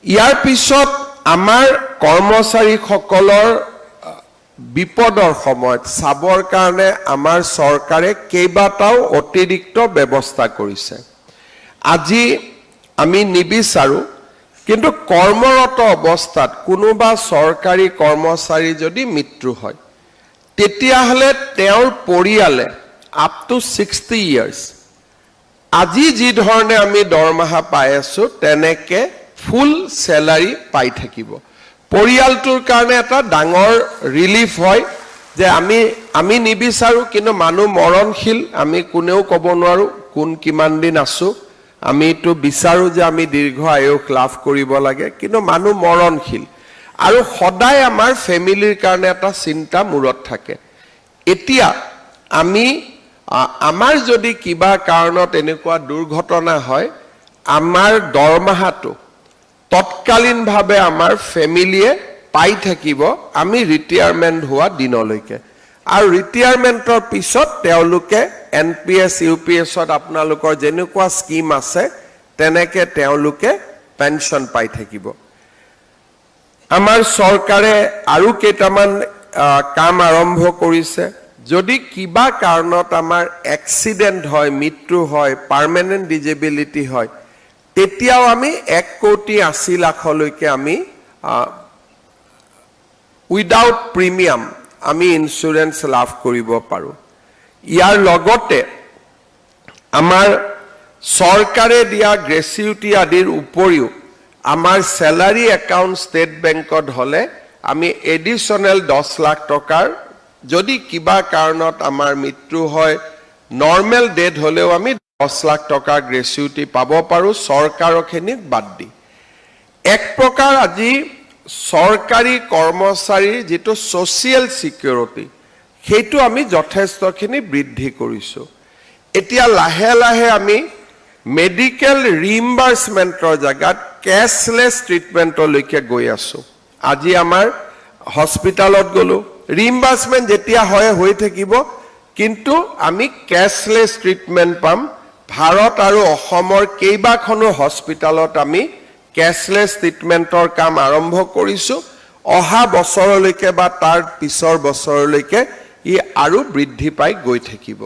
ইয়াৰ পিছত আমাৰ কৰ্মচাৰীসকলৰ বিপদৰ সময়ত চাবৰ কাৰণে আমাৰ চৰকাৰে কেইবাটাও অতিৰিক্ত ব্যৱস্থা কৰিছে। আজি আমি নিবিচাৰো, কিন্তু কৰ্মৰত অৱস্থাত কোনোবা চৰকাৰী কৰ্মচাৰী যদি মৃত্যু হয়, তেতিয়াহ'লে তেওঁৰ পৰিয়ালে আপ টু 60 years আজি যি ধৰণে আমি দৰমহা পাই আছো তেনেকে ফুল স্যালাৰি পাই থাকিব। পৰিয়ালটোৰ কাৰণে এটা ডাঙৰ ৰিলিফ হয় যে আমি নিবিচাৰো, কিন্তু মানুহ মৰণশীল, আমি কোনেও ক'ব নোৱাৰো কোন কিমান দিন আছো। আমিতো বিচাৰো যে আমি দীৰ্ঘ আয়ুস লাভ কৰিব লাগে, কিন্তু মানুহ মৰণশীল আৰু সদায় আমাৰ ফেমিলিৰ কাৰণে এটা চিন্তা মূৰত থাকে। এতিয়া আমাৰ যদি কিবা কাৰণত এনেকুৱা দুৰ্ঘটনা হয়, আমাৰ দৰমহাটো তৎকালীনভাৱে আমাৰ ফেমিলিয়ে পাই থাকিব আমি ৰিটায়াৰমেণ্ট হোৱা দিনলৈকে। আৰু ৰিটায়াৰমেণ্টৰ পিছত তেওঁলোকে NPS UPSত আপোনালোকৰ যেনেকুৱা স্কিম আছে তেনেকে তেওঁলোকে পেনশ্যন পাই থাকিব। আমাৰ চৰকাৰে আৰু কেইটামান কাম আৰম্ভ কৰিছে। যদি কিবা কাৰণত আমাৰ এক্সিডেণ্ট হয়, মৃত্যু হয়, পাৰ্মানেণ্ট ডিজেবিলিটি হয়, তেতিয়াও আমি 1,80,00,000লৈকে আমি উইদাউট প্ৰিমিয়াম আমি ইন্সুৰেন্স লাভ কৰিব পাৰোঁ। ইয়াৰ লগতে আমাৰ চৰকাৰে দিয়া গ্ৰেচুইটি আদিৰ উপৰিও আমাৰ স্যালাৰি একাউণ্ট ষ্টেট বেংকত হ'লে আমি এডিশ্যনেল 10 লাখ টকাৰ, যদি কিবা কাৰণত আমাৰ মৃত্যু হয়, নৰ্মেল ডেথ হ'লেও আমি 10 লাখ টকাৰ গ্ৰেচুইটি পাব পাৰোঁ, চৰকাৰখিনিক বাদ দি। এক প্ৰকাৰ আজি চৰকাৰী কৰ্মচাৰীৰ যিটো ছ'চিয়েল ছিকিউৰিটি, সেইটো আমি যথেষ্টখিনি বৃদ্ধি কৰিছোঁ। এতিয়া লাহে লাহে আমি মেডিকেল ৰিইম্বাৰ্চমেণ্টৰ জেগাত কেছলেছ ট্ৰিটমেণ্টলৈকে গৈ আছোঁ। আজি আমাৰ হস্পিটালত গ'লোঁ, ৰিইম্বাৰ্চমেণ্ট যেতিয়া হৈ থাকিব, কিন্তু আমি কেছলেছ ট্ৰিটমেণ্ট পাম। ভাৰত আৰু অসমৰ কেইবাখনো হস্পিটালত আমি কেছলেছ ট্ৰিটমেণ্টৰ কাম আৰম্ভ কৰিছোঁ। অহা বছৰলৈকে বা তাৰ পিছৰ বছৰলৈকে ই আৰু বৃদ্ধি পাই গৈ থাকিব।